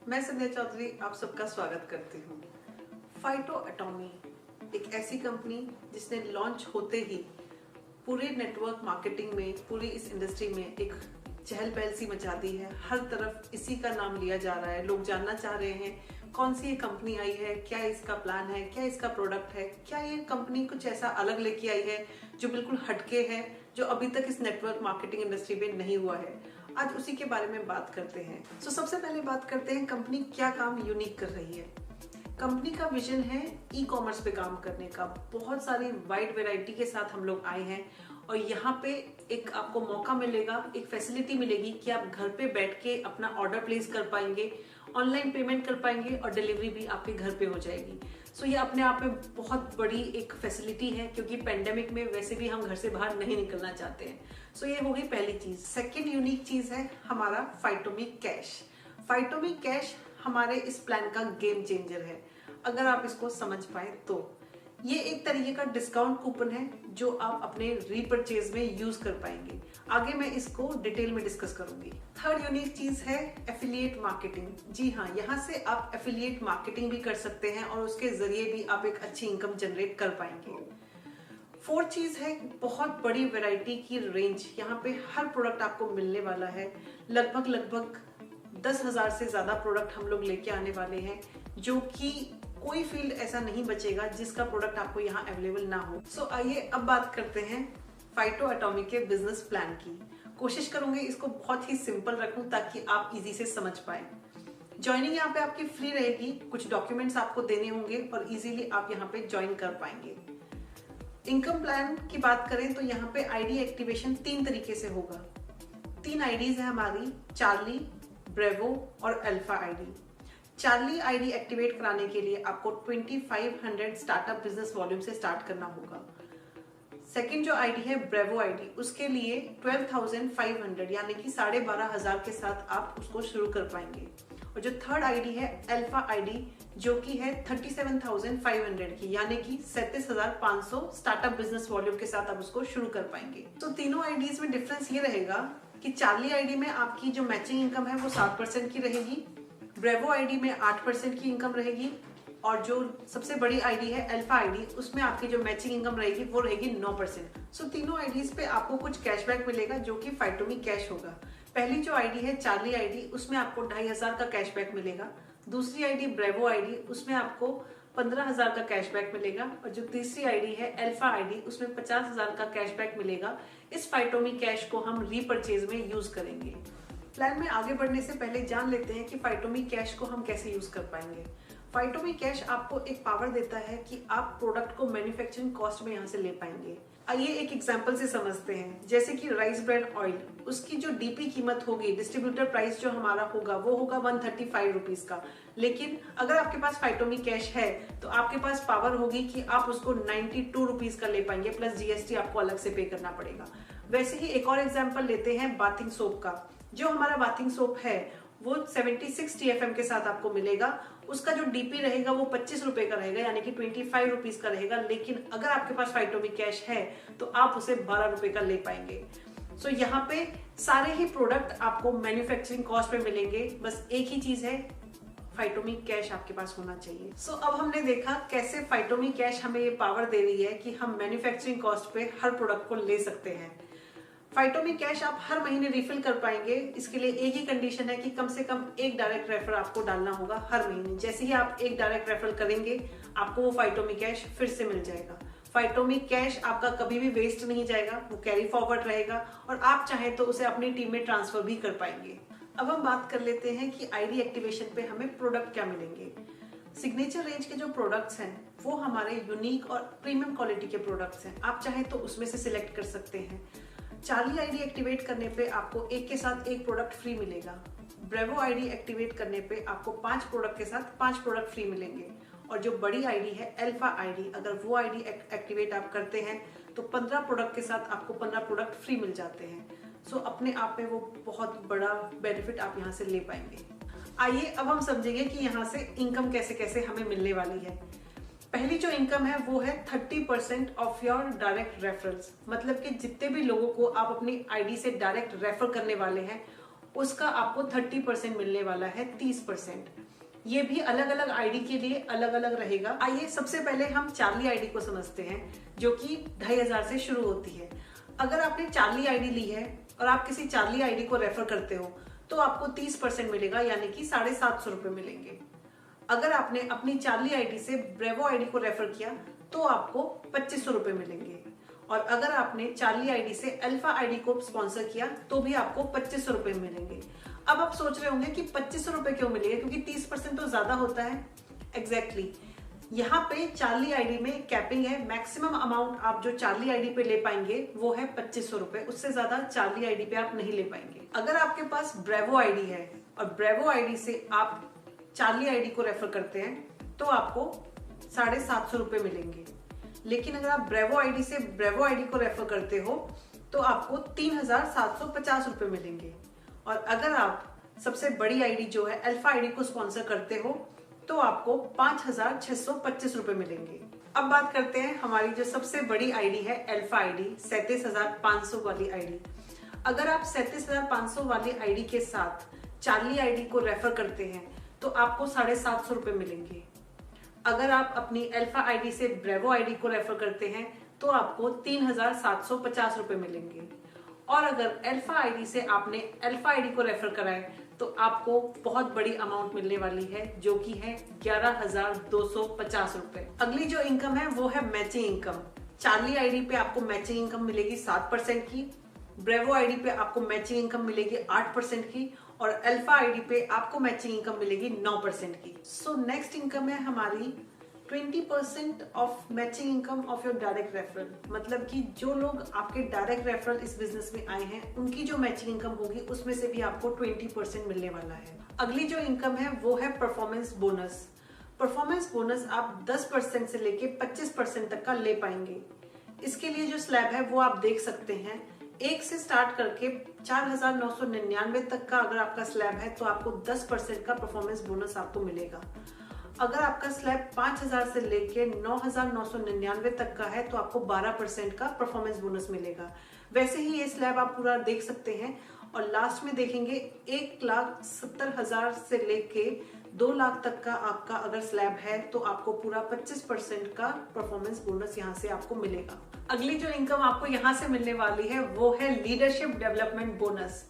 मैं संध्या चौधरी आप सबका स्वागत करती हूँ। फाइटो एटॉमी एक ऐसी कंपनी जिसने लॉन्च होते ही पूरे नेटवर्क मार्केटिंग में, पूरी इस इंडस्ट्री में एक चहल पहल सी मचा दी है। हर तरफ इसी का नाम लिया जा रहा है। लोग जानना चाह रहे हैं कौन सी ये कंपनी आई है, क्या इसका प्लान है, क्या इसका प्रोडक्ट है, क्या ये कंपनी कुछ ऐसा अलग लेके आई है जो बिल्कुल हटके है, जो अभी तक इस नेटवर्क मार्केटिंग इंडस्ट्री में नहीं हुआ है। आज उसी के बारे में बात करते हैं। सबसे पहले बात करते हैं कंपनी क्या काम यूनिक कर रही है। कंपनी का विजन है ई कॉमर्स पे काम करने का। बहुत सारी वाइड वैरायटी के साथ हम लोग आए हैं और यहाँ पे एक आपको मौका मिलेगा, एक फैसिलिटी मिलेगी कि आप घर पे बैठ के अपना ऑर्डर प्लेस कर पाएंगे, ऑनलाइन पेमेंट कर पाएंगे और डिलीवरी भी आपके घर पे हो जाएगी। ये अपने आप में बहुत बड़ी एक फैसिलिटी है, क्योंकि पेंडेमिक में वैसे भी हम घर से बाहर नहीं निकलना चाहते हैं। ये हो गई पहली चीज। सेकेंड यूनिक चीज है हमारा फाइटोमी कैश। फाइटोमी कैश हमारे इस प्लान का गेम चेंजर है, अगर आप इसको समझ पाए तो। ये एक तरीके का डिस्काउंट कूपन है जो आप अपने रीपरचेज में यूज कर पाएंगे। आगे मैं इसको डिटेल में डिस्कस करूंगी। थर्ड यूनिक चीज है एफिलिएट मार्केटिंग। जी हाँ, यहाँ से आप एफिलिएट मार्केटिंग भी कर सकते हैं और उसके जरिए भी आप एक अच्छी इनकम जनरेट कर पाएंगे। फोर्थ चीज है बहुत बड़ी वैरायटी की रेंज। यहाँ पे हर प्रोडक्ट आपको मिलने वाला है। लगभग 10,000 से ज्यादा प्रोडक्ट हम लोग लेके आने वाले हैं, जो कि कोई फील्ड ऐसा नहीं बचेगा जिसका प्रोडक्ट आपको यहाँ अवेलेबल ना हो। आइए अब बात करते हैं फाइटो एटॉमी के बिजनेस प्लान की। कोशिश करूंगी इसको बहुत ही सिंपल रखूं ताकि आप इजी से समझ पाए। ज्वाइनिंग यहाँ पे आपकी फ्री रहेगी। कुछ डॉक्यूमेंट्स आपको देने होंगे और इजीली आप यहाँ पे ज्वाइन कर पाएंगे। इनकम प्लान की बात करें तो यहाँ पे आईडी एक्टिवेशन 3 तरीके से होगा। 3 आईडीज है हमारी, चार्ली, ब्रेवो और alpha ID. Charlie ID activate कराने के लिए आपको 2500 स्टार्टअप बिजनेस वॉल्यूम से स्टार्ट करना होगा। सेकंड जो आईडी है ब्रेवो आईडी, उसके लिए 12,500 यानी कि 12,500 के साथ आप उसको शुरू कर पाएंगे। और जो थर्ड आईडी है अल्फा आईडी, जो कि है 37,500 की, यानी कि 37,500 स्टार्टअप बिजनेस वॉल्यूम के साथ आप उसको शुरू कर पाएंगे। तो तीनों आईडीज में डिफरेंस ये रहेगा कि चार्ली आईडी में आपकी जो मैचिंग इनकम है वो 7% की रहेगी, ब्रेवो आईडी में 8% की इनकम रहेगी और जो सबसे बड़ी आईडी है अल्फा आईडी, उसमें आपकी जो मैचिंग इनकम रहेगी वो रहेगी 9%। तीनों आईडीज पे आपको कुछ कैशबैक मिलेगा जो कि फाइटोमी कैश होगा। पहली जो आईडी है चार्ली आईडी, उसमें आपको 2,500 का कैशबैक मिलेगा। दूसरी आईडी ब्रेवो आईडी, उसमें आपको 15,000 का कैशबैक मिलेगा। और जो तीसरी आईडी है अल्फा आईडी, उसमें 50,000 का कैशबैक मिलेगा। इस फाइटोमी कैश को हम रीपरचेज में यूज करेंगे। प्लान में आगे बढ़ने से पहले जान लेते हैं कि फाइटोमी कैश को हम कैसे यूज कर पाएंगे। फाइटोमी कैश आपको एक पावर देता है कि आप प्रोडक्ट को मैन्युफैक्चरिंग कॉस्ट में यहाँ से ले पाएंगे। आइए एक एग्जांपल से समझते हैं। जैसे कि राइस ब्रांड ऑयल, उसकी जो डीपी कीमत होगी, डिस्ट्रीब्यूटर प्राइस जो हमारा होगा, वो होगा 135 रुपीज का। लेकिन अगर आपके पास फाइटोमी कैश है तो आपके पास पावर होगी कि आप उसको 92 रुपीज का ले पाएंगे, प्लस जीएसटी आपको अलग से पे करना पड़ेगा। वैसे ही एक और एग्जाम्पल लेते हैं बाथिंग सोप का। जो हमारा बाथिंग सोप है वो 76 TFM के साथ आपको मिलेगा। उसका जो डीपी रहेगा वो 25 रुपए का रहेगा, यानी कि 25 रुपीज का रहेगा। लेकिन अगर आपके पास फाइटोमी कैश है तो आप उसे 12 रुपए का ले पाएंगे। यहाँ पे सारे ही प्रोडक्ट आपको मैन्युफैक्चरिंग कॉस्ट पे मिलेंगे। बस एक ही चीज है, फाइटोमी कैश आपके पास होना चाहिए। अब हमने देखा कैसे फाइटोमी कैश हमें ये पावर दे रही है कि हम मैन्युफैक्चरिंग कॉस्ट पे हर प्रोडक्ट को ले सकते हैं। फाइटोमी कैश आप हर महीने रिफिल कर पाएंगे। इसके लिए एक ही कंडीशन है कि कम से कम एक डायरेक्ट रेफर आपको डालना होगा हर महीने। जैसे ही आप एक डायरेक्ट रेफर करेंगे, आपको वो फाइटोमी कैश फिर से मिल जाएगा। फाइटोमी कैश आपका कभी भी वेस्ट नहीं जाएगा, वो कैरी फॉरवर्ड रहेगा और आप चाहें तो उसे अपनी टीम में ट्रांसफर भी कर पाएंगे। अब हम बात कर लेते हैं कि आईडी एक्टिवेशन पे हमें प्रोडक्ट क्या मिलेंगे। सिग्नेचर रेंज के जो प्रोडक्ट्स हैं वो हमारे यूनिक और प्रीमियम क्वालिटी के प्रोडक्ट्स हैं। आप चाहें तो उसमें से सिलेक्ट कर सकते हैं। चार्ली आईडी एक्टिवेट करने पे आपको एक के साथ एक प्रोडक्ट फ्री मिलेगा। ब्रेवो आईडी एक्टिवेट करने पे आपको 5 प्रोडक्ट के साथ 5 प्रोडक्ट फ्री मिलेंगे। और जो बड़ी आईडी है अल्फा आईडी, अगर वो आईडी एक्टिवेट आप करते हैं तो 15 प्रोडक्ट के साथ आपको 15 प्रोडक्ट फ्री मिल जाते हैं। अपने आप में वो बहुत बड़ा बेनिफिट आप यहाँ से ले पाएंगे। आइए अब हम समझेंगे कि यहाँ से इनकम कैसे कैसे हमें मिलने वाली है। पहली जो इनकम है वो है 30% ऑफ योर डायरेक्ट रेफरल्स। मतलब कि जितने भी लोगों को आप अपनी आईडी से डायरेक्ट रेफर करने वाले हैं उसका आपको 30% मिलने वाला है, 30%। ये भी अलग अलग आईडी के लिए अलग अलग रहेगा। आइए सबसे पहले हम चार्ली आईडी को समझते हैं, जो कि 2500 से शुरू होती है। अगर आपने चार्ली आईडी ली है और आप किसी चार्ली आईडी को रेफर करते हो तो आपको 30% मिलेगा, यानी कि 750 रुपए मिलेंगे। अगर आपने अपनी चार्ली आईडी से ब्रेवो आईडी को रेफर किया तो आपको 2500 रुपए मिलेंगे। और अगर आपने चार्ली आईडी से अल्फा आईडी को स्पॉन्सर किया तो भी आपको 2500 रुपए मिलेंगे। अब आप सोच रहे होंगे कि 2500 रुपए क्यों मिलेंगे, क्योंकि 30% तो ज्यादा होता है। एग्जैक्टली यहाँ पे चार्ली आईडी में कैपिंग है। मैक्सिमम अमाउंट आप जो चार्ली आईडी पे ले पाएंगे वो है 2500 रुपए, उससे ज्यादा चार्ली आईडी पे आप नहीं ले पाएंगे। अगर आपके पास ब्रेवो आईडी है और ब्रेवो आईडी से आप चार्ली आईडी को रेफर करते हैं तो आपको 750 रुपए मिलेंगे। लेकिन अगर आप ब्रेवो आईडी से ब्रेवो आईडी को रेफर करते हो तो आपको 3750 रुपए मिलेंगे। और अगर आप सबसे बड़ी आईडी जो है अल्फा आईडी को स्पॉन्सर करते हो तो आपको 5625 रुपए मिलेंगे। अब बात करते हैं हमारी जो सबसे बड़ी आईडी है अल्फा आईडी, 37500 वाली आईडी। अगर आप 37500 वाली आईडी के साथ चार्ली आईडी को रेफर करते हैं तो आपको 750 रुपए मिलेंगे। अगर आप अपनी अल्फा आईडी से ब्रेवो आईडी को रेफर करते हैं तो आपको 3750 रुपए मिलेंगे। और अगर अल्फा आईडी से आपने अल्फा आईडी को रेफर कराए तो आपको बहुत बड़ी अमाउंट मिलने वाली है, जो कि है 11250 रुपए। अगली जो इनकम है वो है मैचिंग इनकम। चार्ली आईडी पे आपको मैचिंग इनकम मिलेगी 7% की, ब्रेवो आईडी पे आपको मैचिंग इनकम मिलेगी 8% की और अल्फा आईडी पे आपको मैचिंग इनकम मिलेगी 9% की। सो नेक्स्ट इनकम है हमारी 20% of matching income of your direct referral. मतलब कि जो लोग आपके डायरेक्ट रेफरल इस बिजनेस में आए हैं उनकी जो मैचिंग इनकम होगी उसमें से भी आपको 20% मिलने वाला है। अगली जो इनकम है वो है परफॉर्मेंस बोनस। परफॉर्मेंस बोनस आप 10% से लेके 25% तक का ले पाएंगे। इसके लिए जो स्लैब है वो आप देख सकते हैं, 1 से स्टार्ट करके 4999 तक का अगर आपका स्लैब है तो आपको 10% का परफॉर्मेंस बोनस आपको मिलेगा। अगर आपका स्लैब 5000 से लेके 9999 तक का है तो आपको 12% का परफॉर्मेंस बोनस मिलेगा। वैसे ही ये स्लैब आप पूरा देख सकते हैं और लास्ट में देखेंगे 1,70,000 से लेके 2 लाख तक का आपका अगर स्लैब है तो आपको पूरा 25% का परफॉर्मेंस बोनस यहाँ से आपको मिलेगा। अगली जो इनकम आपको यहाँ से मिलने वाली है वो है leadership development bonus.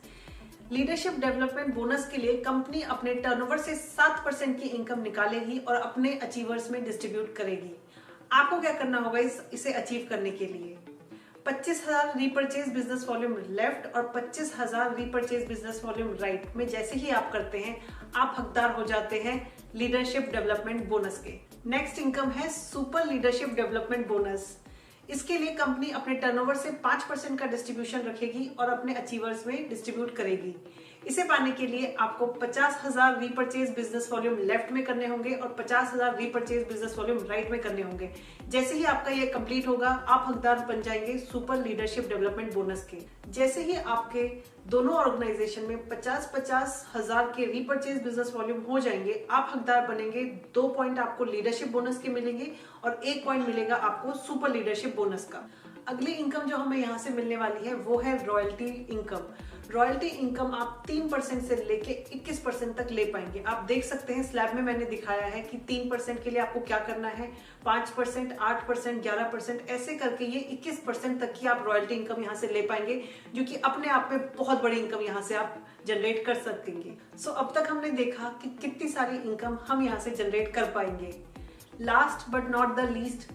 Leadership development bonus के लिए कंपनी अपने टर्नओवर से 7% की इनकम निकालेगी और अपने अचीवर्स में डिस्ट्रीब्यूट करेगी। आपको क्या करना होगा इसे अचीव करने के लिए? 25,000 रीपरचेज बिजनेस वॉल्यूम लेफ्ट और 25,000 रीपरचेज बिजनेस वॉल्यूम राइट में जैसे ही आप करते हैं आप हकदार हो जाते हैं लीडरशिप डेवलपमेंट बोनस के। नेक्स्ट इनकम है सुपर लीडरशिप डेवलपमेंट बोनस। इसके लिए कंपनी अपने टर्नओवर से 5% का डिस्ट्रीब्यूशन रखेगी और अपने अचीवर्स में डिस्ट्रीब्यूट करेगी। इसे पाने के लिए आपको 50,000 रीपरचेज बिजनेस वॉल्यूम लेफ्ट में करने होंगे और 50,000 रीपरचेज बिजनेस वॉल्यूम राइट में करने होंगे। जैसे ही आपका ये कंप्लीट होगा आप हकदार बन जाएंगे सुपर लीडरशिप डेवलपमेंट बोनस के। जैसे ही आपके दोनों ऑर्गेनाइजेशन में 50,000 के रीपरचेज बिजनेस वॉल्यूम हो जाएंगे आप हकदार बनेंगे। 2 पॉइंट आपको लीडरशिप बोनस के मिलेंगे और 1 पॉइंट मिलेगा आपको सुपर लीडरशिप बोनस का। अगली इनकम जो हमें यहाँ से मिलने वाली है वो है रॉयल्टी इनकम। रॉयल्टी इनकम आप 3% से लेके 21% तक ले पाएंगे। आप देख सकते हैं स्लैब में मैंने दिखाया है कि 3% के लिए आपको क्या करना है, 5%, 8%, 11%, ऐसे करके ये 21% तक की आप रॉयल्टी इनकम यहाँ से ले पाएंगे, जो कि अपने आप में बहुत बड़ी इनकम यहाँ से आप जनरेट कर सकेंगे। सो अब तक हमने देखा कि कितनी सारी इनकम हम यहाँ से जनरेट कर पाएंगे। Last but not the least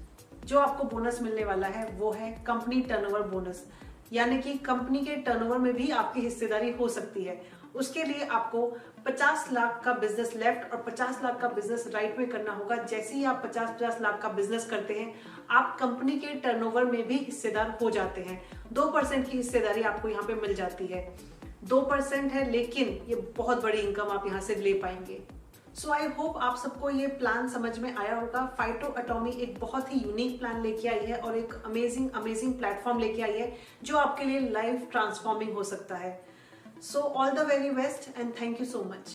जो आपको बोनस मिलने वाला है वो है कंपनी टर्नओवर बोनस, यानी कि कंपनी के टर्नओवर में भी आपकी हिस्सेदारी हो सकती है। उसके लिए आपको 50 लाख का बिजनेस लेफ्ट और 50 लाख का बिजनेस राइट में करना होगा। जैसे ही आप 50-50 लाख का बिजनेस करते हैं आप कंपनी के टर्नओवर में भी हिस्सेदार हो जाते हैं। 2% की हिस्सेदारी आपको यहाँ पे मिल जाती है। 2% है लेकिन ये बहुत बड़ी इनकम आप यहाँ से ले पाएंगे। सो आई होप आप सबको ये प्लान समझ में आया होगा। फाइटो एटॉमी एक बहुत ही यूनिक प्लान लेके आई है और एक अमेजिंग प्लेटफॉर्म लेके आई है जो आपके लिए लाइफ ट्रांसफॉर्मिंग हो सकता है। So all the very best and thank you so much.